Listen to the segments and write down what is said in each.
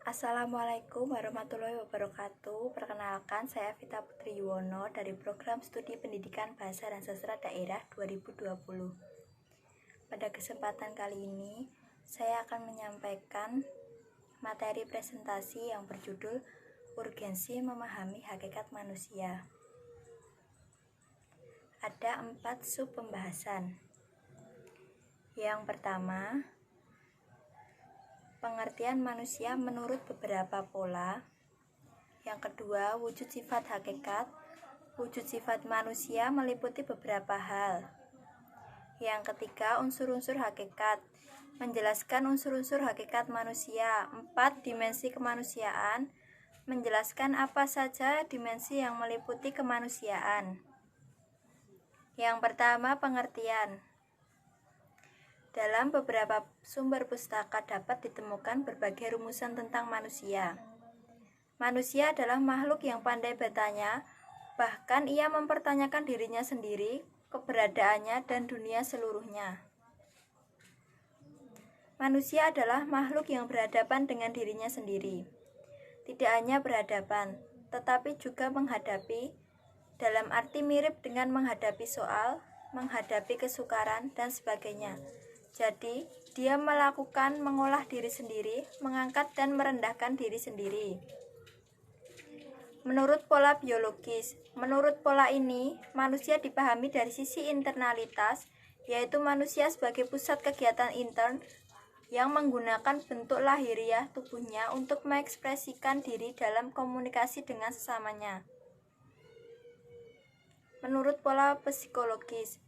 Assalamualaikum warahmatullahi wabarakatuh. Perkenalkan, saya Vita Putri Yuwono dari Program Studi Pendidikan Bahasa dan Sastra Daerah 2020. Pada kesempatan kali ini, saya akan menyampaikan materi presentasi yang berjudul Urgensi Memahami Hakikat Manusia. Ada 4 sub pembahasan. Yang pertama, pengertian manusia menurut beberapa pola. Yang kedua, wujud sifat hakikat. Wujud sifat manusia meliputi beberapa hal. Yang ketiga, unsur-unsur hakikat. Menjelaskan unsur-unsur hakikat manusia. 4 dimensi kemanusiaan. Menjelaskan apa saja dimensi yang meliputi kemanusiaan. Yang pertama, pengertian. Dalam beberapa sumber pustaka dapat ditemukan berbagai rumusan tentang manusia. Manusia adalah makhluk yang pandai bertanya, bahkan ia mempertanyakan dirinya sendiri, keberadaannya, dan dunia seluruhnya. Manusia adalah makhluk yang berhadapan dengan dirinya sendiri. Tidak hanya berhadapan, tetapi juga menghadapi, dalam arti mirip dengan menghadapi soal, menghadapi kesukaran, dan sebagainya. Jadi, dia melakukan mengolah diri sendiri, mengangkat dan merendahkan diri sendiri. Menurut pola biologis, menurut pola ini, manusia dipahami dari sisi internalitas, yaitu manusia sebagai pusat kegiatan intern yang menggunakan bentuk lahiriah tubuhnya untuk mengekspresikan diri dalam komunikasi dengan sesamanya. Menurut pola psikologis,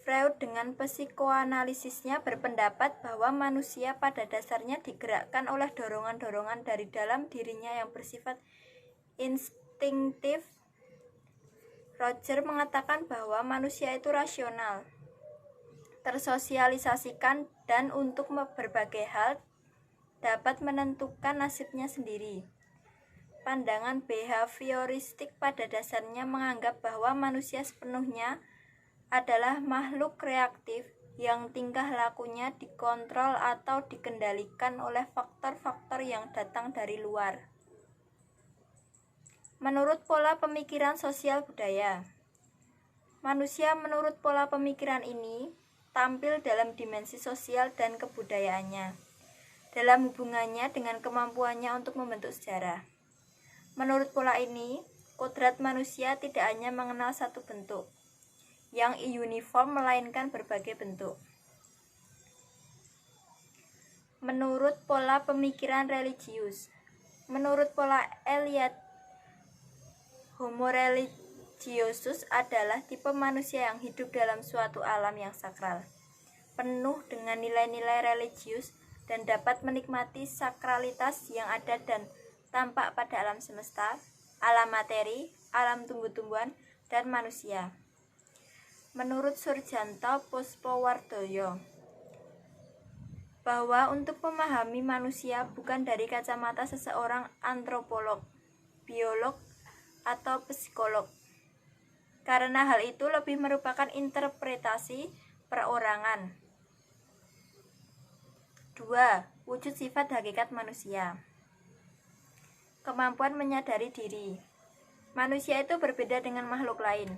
Freud dengan psikoanalisisnya berpendapat bahwa manusia pada dasarnya digerakkan oleh dorongan-dorongan dari dalam dirinya yang bersifat instinktif. Roger mengatakan bahwa manusia itu rasional, tersosialisasikan, dan untuk berbagai hal dapat menentukan nasibnya sendiri. Pandangan behavioristik pada dasarnya menganggap bahwa manusia sepenuhnya adalah makhluk reaktif yang tingkah lakunya dikontrol atau dikendalikan oleh faktor-faktor yang datang dari luar. Menurut pola pemikiran sosial budaya, manusia menurut pola pemikiran ini tampil dalam dimensi sosial dan kebudayaannya, dalam hubungannya dengan kemampuannya untuk membentuk sejarah. Menurut pola ini, kodrat manusia tidak hanya mengenal satu bentuk yang uniform, melainkan berbagai bentuk. Menurut pola pemikiran religius, menurut pola Eliade, Homo religiosus adalah tipe manusia yang hidup dalam suatu alam yang sakral, penuh dengan nilai-nilai religius dan dapat menikmati sakralitas yang ada dan tampak pada alam semesta, alam materi, alam tumbuh-tumbuhan, dan manusia. Menurut Surjanto Puspowardoyo, bahwa untuk memahami manusia bukan dari kacamata seseorang antropolog, biolog, atau psikolog, karena hal itu lebih merupakan interpretasi perorangan. 2. Wujud sifat hakikat manusia. Kemampuan menyadari diri. Manusia itu berbeda dengan makhluk lain,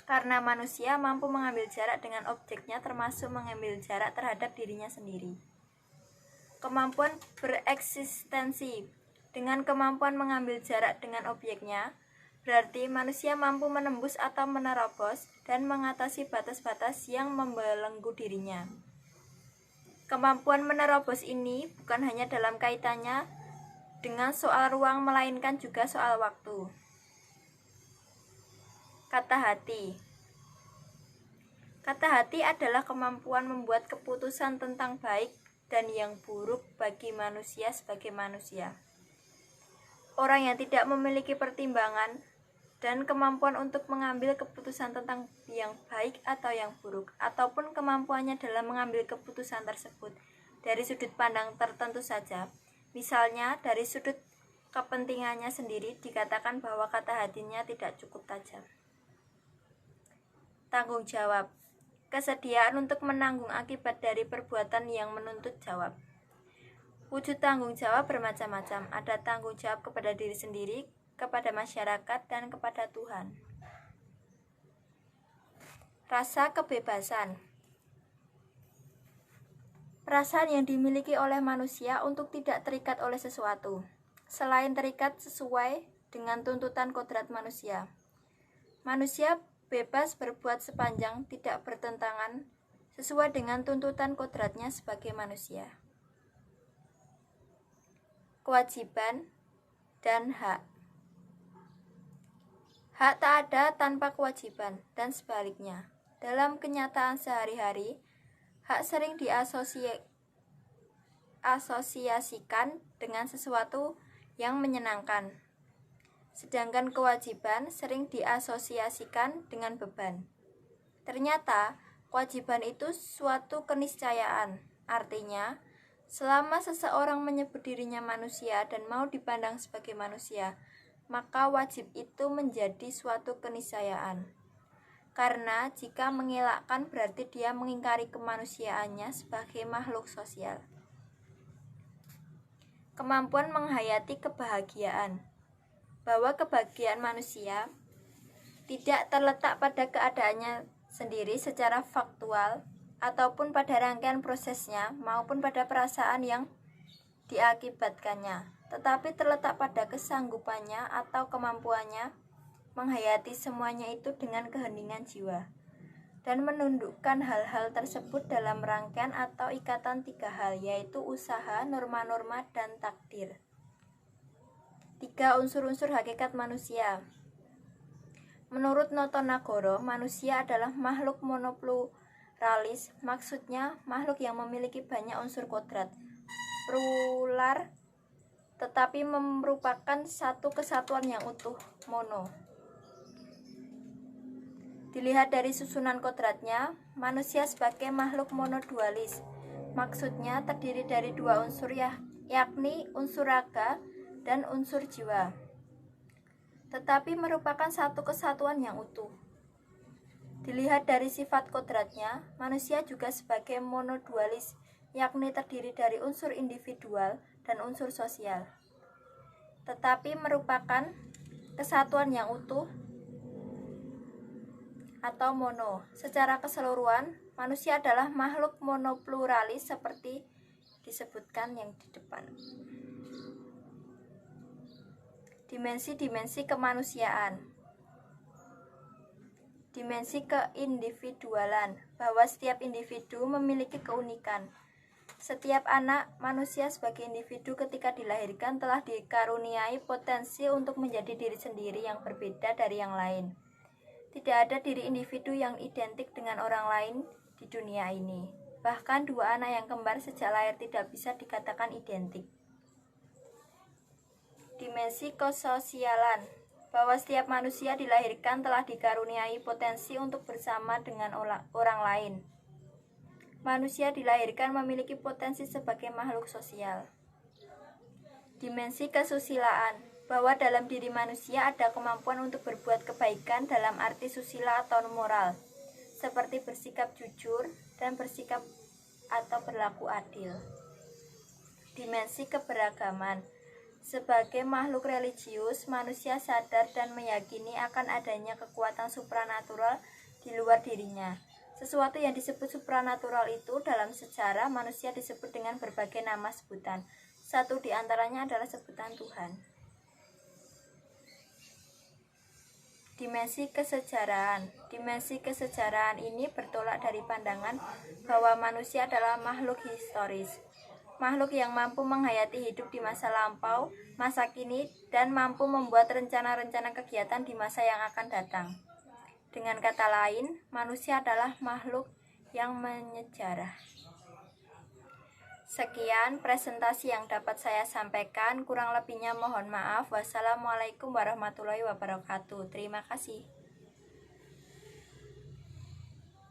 karena manusia mampu mengambil jarak dengan objeknya, termasuk mengambil jarak terhadap dirinya sendiri. Kemampuan bereksistensi. Dengan kemampuan mengambil jarak dengan objeknya, berarti manusia mampu menembus atau menerobos dan mengatasi batas-batas yang membelenggu dirinya. Kemampuan menerobos ini bukan hanya dalam kaitannya dengan soal ruang, melainkan juga soal waktu. Kata hati. Kata hati adalah kemampuan membuat keputusan tentang baik dan yang buruk bagi manusia sebagai manusia. Orang yang tidak memiliki pertimbangan dan kemampuan untuk mengambil keputusan tentang yang baik atau yang buruk, ataupun kemampuannya dalam mengambil keputusan tersebut dari sudut pandang tertentu saja, misalnya dari sudut kepentingannya sendiri, dikatakan bahwa kata hatinya tidak cukup tajam. Tanggung jawab. Kesediaan untuk menanggung akibat dari perbuatan yang menuntut jawab. Wujud tanggung jawab bermacam-macam. Ada tanggung jawab kepada diri sendiri, kepada masyarakat, dan kepada Tuhan. Rasa kebebasan. Perasaan yang dimiliki oleh manusia untuk tidak terikat oleh sesuatu, selain terikat sesuai dengan tuntutan kodrat manusia. Manusia bebas berbuat sepanjang tidak bertentangan sesuai dengan tuntutan kodratnya sebagai manusia. Kewajiban dan hak. Hak tak ada tanpa kewajiban, dan sebaliknya. Dalam kenyataan sehari-hari, hak sering diasosiasikan dengan sesuatu yang menyenangkan, sedangkan kewajiban sering diasosiasikan dengan beban. Ternyata, kewajiban itu suatu keniscayaan, artinya, selama seseorang menyebut dirinya manusia dan mau dipandang sebagai manusia, maka wajib itu menjadi suatu keniscayaan. Karena jika mengelakkan berarti dia mengingkari kemanusiaannya sebagai makhluk sosial. Kemampuan menghayati kebahagiaan. Bahwa kebahagiaan manusia tidak terletak pada keadaannya sendiri secara faktual, ataupun pada rangkaian prosesnya maupun pada perasaan yang diakibatkannya, tetapi terletak pada kesanggupannya atau kemampuannya menghayati semuanya itu dengan keheningan jiwa dan menundukkan hal-hal tersebut dalam rangkaian atau ikatan tiga hal, yaitu usaha, norma-norma, dan takdir. 3 unsur-unsur hakikat manusia. Menurut Noto Nagoro, manusia adalah makhluk monopluralis, maksudnya makhluk yang memiliki banyak unsur kodrat, plural, tetapi merupakan satu kesatuan yang utuh, mono. Dilihat dari susunan kodratnya, manusia sebagai makhluk monodualis, maksudnya terdiri dari 2 unsur yakni unsur raga dan unsur jiwa, tetapi merupakan satu kesatuan yang utuh. Dilihat dari sifat kodratnya, manusia juga sebagai monodualis, yakni terdiri dari unsur individual dan unsur sosial, tetapi merupakan kesatuan yang utuh atau mono. Secara keseluruhan, manusia adalah makhluk monopluralis seperti disebutkan yang di depan. Dimensi-dimensi kemanusiaan. Dimensi keindividualan, bahwa setiap individu memiliki keunikan. Setiap anak manusia sebagai individu ketika dilahirkan telah dikaruniai potensi untuk menjadi diri sendiri yang berbeda dari yang lain. Tidak ada diri individu yang identik dengan orang lain di dunia ini. Bahkan 2 anak yang kembar sejak lahir tidak bisa dikatakan identik. Dimensi kesosialan, bahwa setiap manusia dilahirkan telah dikaruniai potensi untuk bersama dengan orang lain. Manusia dilahirkan memiliki potensi sebagai makhluk sosial. Dimensi kesusilaan, bahwa dalam diri manusia ada kemampuan untuk berbuat kebaikan dalam arti susila atau moral, seperti bersikap jujur dan bersikap atau berlaku adil. Dimensi keberagaman, sebagai makhluk religius, manusia sadar dan meyakini akan adanya kekuatan supranatural di luar dirinya. Sesuatu yang disebut supranatural itu dalam sejarah manusia disebut dengan berbagai nama sebutan. Satu di antaranya adalah sebutan Tuhan. Dimensi kesejarahan. Dimensi kesejarahan ini bertolak dari pandangan bahwa manusia adalah makhluk historis, makhluk yang mampu menghayati hidup di masa lampau, masa kini, dan mampu membuat rencana-rencana kegiatan di masa yang akan datang. Dengan kata lain, manusia adalah makhluk yang menyejarah. Sekian presentasi yang dapat saya sampaikan, kurang lebihnya mohon maaf. Wassalamualaikum warahmatullahi wabarakatuh. Terima kasih.